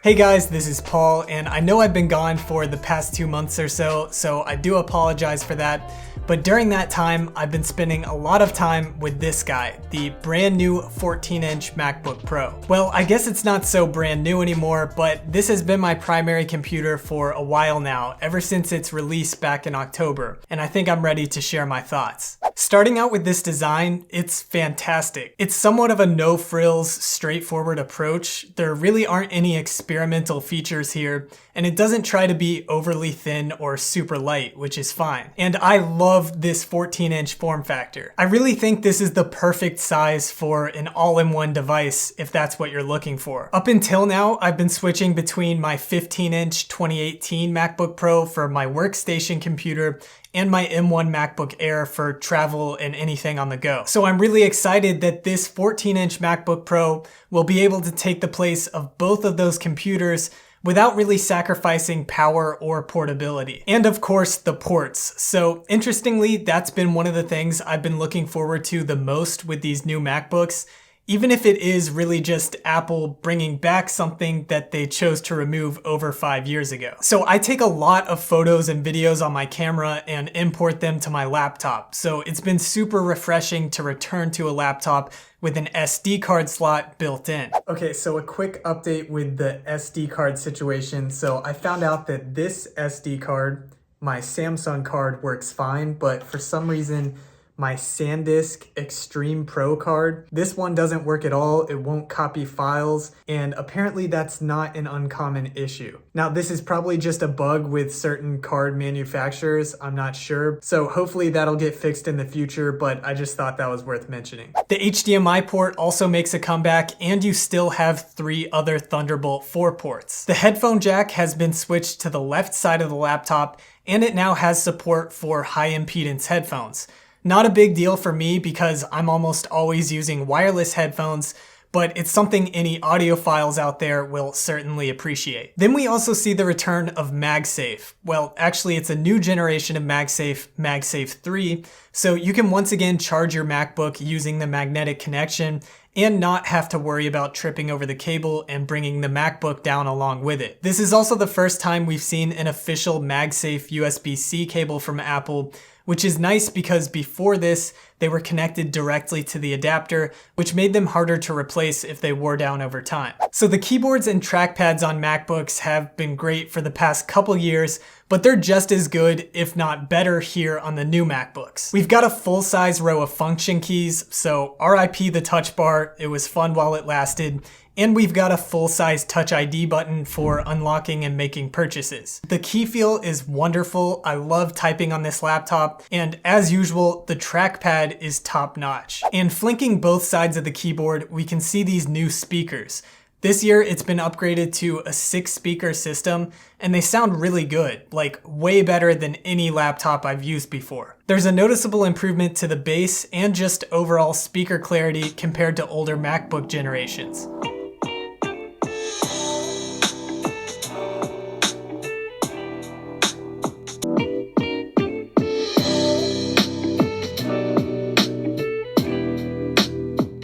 Hey guys, this is Paul, and I know I've been gone for the past 2 months or so I do apologize for that. But during that time, I've been spending a lot of time with this guy, the brand new 14-inch MacBook Pro. Well, I guess it's not so brand new anymore, but this has been my primary computer for a while now, ever since its release back in October, and I think I'm ready to share my thoughts. Starting out with this design, it's fantastic. It's somewhat of a no-frills, straightforward approach. There really aren't any experimental features here, and it doesn't try to be overly thin or super light, which is fine. And I love this 14-inch form factor. I really think this is the perfect size for an all-in-one device if that's what you're looking for. Up until now, I've been switching between my 15-inch 2018 MacBook Pro for my workstation computer and my M1 MacBook Air for travel and anything on the go. So I'm really excited that this 14-inch MacBook Pro will be able to take the place of both of those computers without really sacrificing power or portability. And of course, the ports. So interestingly, that's been one of the things I've been looking forward to the most with these new MacBooks, even if it is really just Apple bringing back something that they chose to remove over 5 years ago. So I take a lot of photos and videos on my camera and import them to my laptop. So it's been super refreshing to return to a laptop with an SD card slot built in. Okay, so a quick update with the SD card situation. So I found out that this SD card, my Samsung card, works fine, but for some reason, my SanDisk Extreme Pro card, this one doesn't work at all. It won't copy files, and apparently that's not an uncommon issue. Now, this is probably just a bug with certain card manufacturers, I'm not sure. So hopefully that'll get fixed in the future, but I just thought that was worth mentioning. The HDMI port also makes a comeback, and you still have 3 other Thunderbolt 4 ports. The headphone jack has been switched to the left side of the laptop, and it now has support for high impedance headphones. Not a big deal for me because I'm almost always using wireless headphones, but it's something any audiophiles out there will certainly appreciate. Then we also see the return of MagSafe. Well, actually it's a new generation of MagSafe, MagSafe 3, so you can once again charge your MacBook using the magnetic connection and not have to worry about tripping over the cable and bringing the MacBook down along with it. This is also the first time we've seen an official MagSafe USB-C cable from Apple, which is nice because before this, they were connected directly to the adapter, which made them harder to replace if they wore down over time. So the keyboards and trackpads on MacBooks have been great for the past couple years, but they're just as good, if not better, here on the new MacBooks. We've got a full-size row of function keys, so RIP the touch bar, it was fun while it lasted, and we've got a full-size Touch ID button for unlocking and making purchases. The key feel is wonderful. I love typing on this laptop, and as usual, the trackpad is top-notch. And flanking both sides of the keyboard, we can see these new speakers. This year, it's been upgraded to a 6-speaker system, and they sound really good, like way better than any laptop I've used before. There's a noticeable improvement to the bass and just overall speaker clarity compared to older MacBook generations.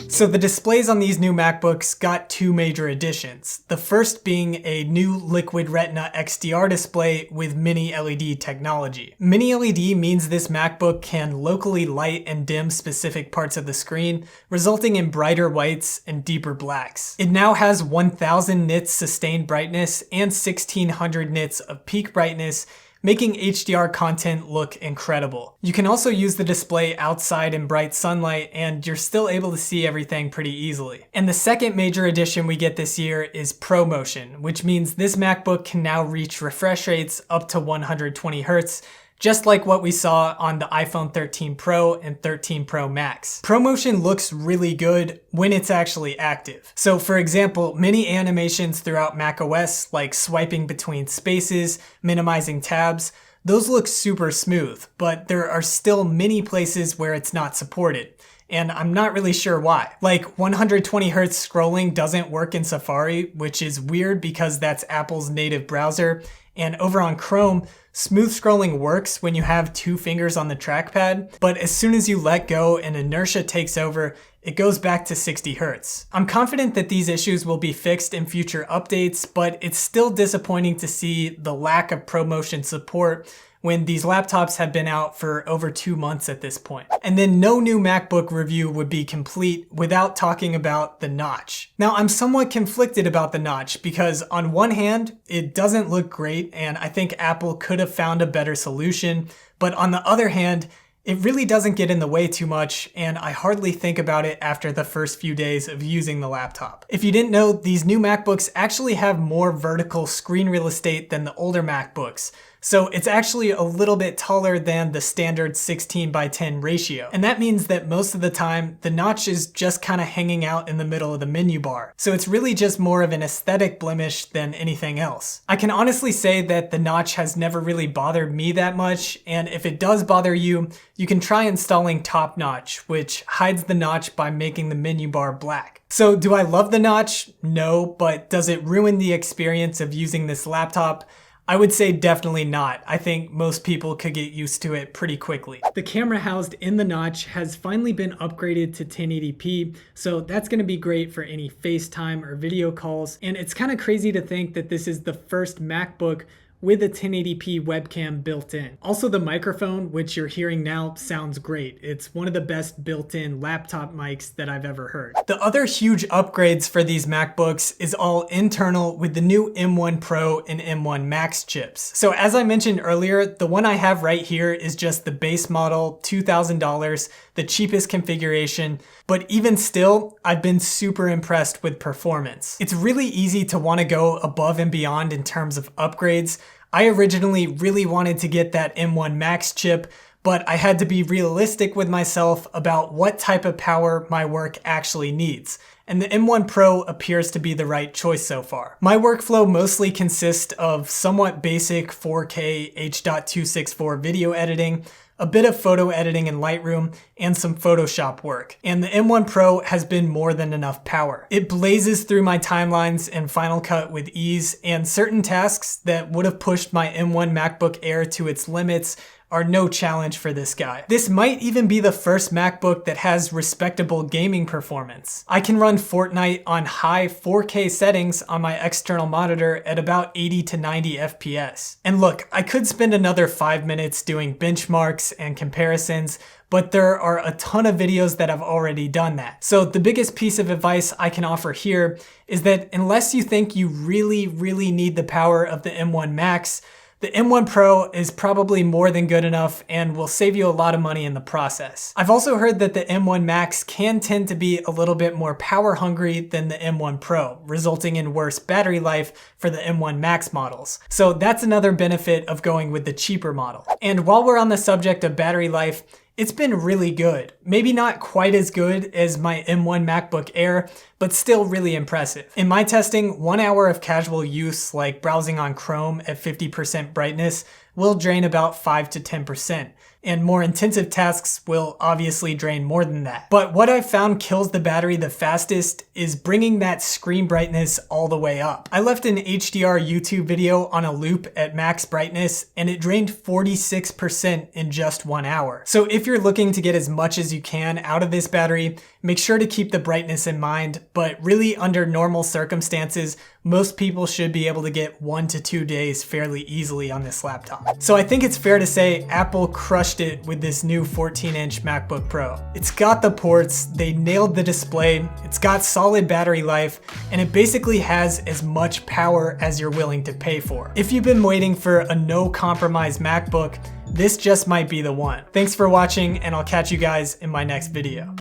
So the displays on these new MacBooks got 2 major additions. The first being a new liquid Retina XDR display with mini LED technology. Mini LED means this MacBook can locally light and dim specific parts of the screen, resulting in brighter whites and deeper blacks. It now has 1000 nits sustained brightness and 1600 nits of peak brightness, making HDR content look incredible. You can also use the display outside in bright sunlight, and you're still able to see everything pretty easily. And the second major addition we get this year is ProMotion, which means this MacBook can now reach refresh rates up to 120 Hz, just like what we saw on the iPhone 13 Pro and 13 Pro Max. ProMotion looks really good when it's actually active. So for example, many animations throughout macOS, like swiping between spaces, minimizing tabs, those look super smooth, but there are still many places where it's not supported. and I'm not really sure why. Like 120 Hz scrolling doesn't work in Safari, which is weird because that's Apple's native browser. And over on Chrome, smooth scrolling works when you have 2 fingers on the trackpad, but as soon as you let go and inertia takes over, it goes back to 60 Hz. I'm confident that these issues will be fixed in future updates, but it's still disappointing to see the lack of ProMotion support when these laptops have been out for over 2 months at this point. And then no new MacBook review would be complete without talking about the notch. Now, I'm somewhat conflicted about the notch because on one hand, it doesn't look great and I think Apple could have found a better solution, but on the other hand, it really doesn't get in the way too much, and I hardly think about it after the first few days of using the laptop. If you didn't know, these new MacBooks actually have more vertical screen real estate than the older MacBooks. So it's actually a little bit taller than the standard 16:10 ratio. And that means that most of the time, the notch is just kind of hanging out in the middle of the menu bar. So it's really just more of an aesthetic blemish than anything else. I can honestly say that the notch has never really bothered me that much. And if it does bother you, you can try installing Top Notch, which hides the notch by making the menu bar black. So do I love the notch? No, but does it ruin the experience of using this laptop? I would say definitely not. I think most people could get used to it pretty quickly. The camera housed in the notch has finally been upgraded to 1080p, so that's gonna be great for any FaceTime or video calls. And it's kind of crazy to think that this is the first MacBook with a 1080p webcam built in. Also, the microphone, which you're hearing now, sounds great. It's one of the best built-in laptop mics that I've ever heard. The other huge upgrades for these MacBooks is all internal with the new M1 Pro and M1 Max chips. So as I mentioned earlier, the one I have right here is just the base model, $2,000, the cheapest configuration. But even still, I've been super impressed with performance. It's really easy to want to go above and beyond in terms of upgrades. I originally really wanted to get that M1 Max chip, but I had to be realistic with myself about what type of power my work actually needs. And the M1 Pro appears to be the right choice so far. My workflow mostly consists of somewhat basic 4K H.264 video editing, a bit of photo editing in Lightroom, and some Photoshop work. And the M1 Pro has been more than enough power. It blazes through my timelines in Final Cut with ease, and certain tasks that would have pushed my M1 MacBook Air to its limits are no challenge for this guy. This might even be the first MacBook that has respectable gaming performance. I can run Fortnite on high 4K settings on my external monitor at about 80 to 90 FPS. And look, I could spend another 5 minutes doing benchmarks and comparisons, but there are a ton of videos that have already done that. So the biggest piece of advice I can offer here is that unless you think you really need the power of the M1 Max, the M1 Pro is probably more than good enough and will save you a lot of money in the process. I've also heard that the M1 Max can tend to be a little bit more power hungry than the M1 Pro, resulting in worse battery life for the M1 Max models. So that's another benefit of going with the cheaper model. And while we're on the subject of battery life, it's been really good. Maybe not quite as good as my M1 MacBook Air, but still really impressive. In my testing, 1 hour of casual use, like browsing on Chrome at 50% brightness, will drain about 5 to 10%. And more intensive tasks will obviously drain more than that. But what I've found kills the battery the fastest is bringing that screen brightness all the way up. I left an HDR YouTube video on a loop at max brightness and it drained 46% in just 1 hour. So if you're looking to get as much as you can out of this battery, make sure to keep the brightness in mind, but really under normal circumstances, most people should be able to get 1 to 2 days fairly easily on this laptop. So I think it's fair to say Apple crushed it with this new 14-inch MacBook Pro. It's got the ports, they nailed the display, it's got solid battery life, and it basically has as much power as you're willing to pay for. If you've been waiting for a no-compromise MacBook, this just might be the one. Thanks for watching, and I'll catch you guys in my next video.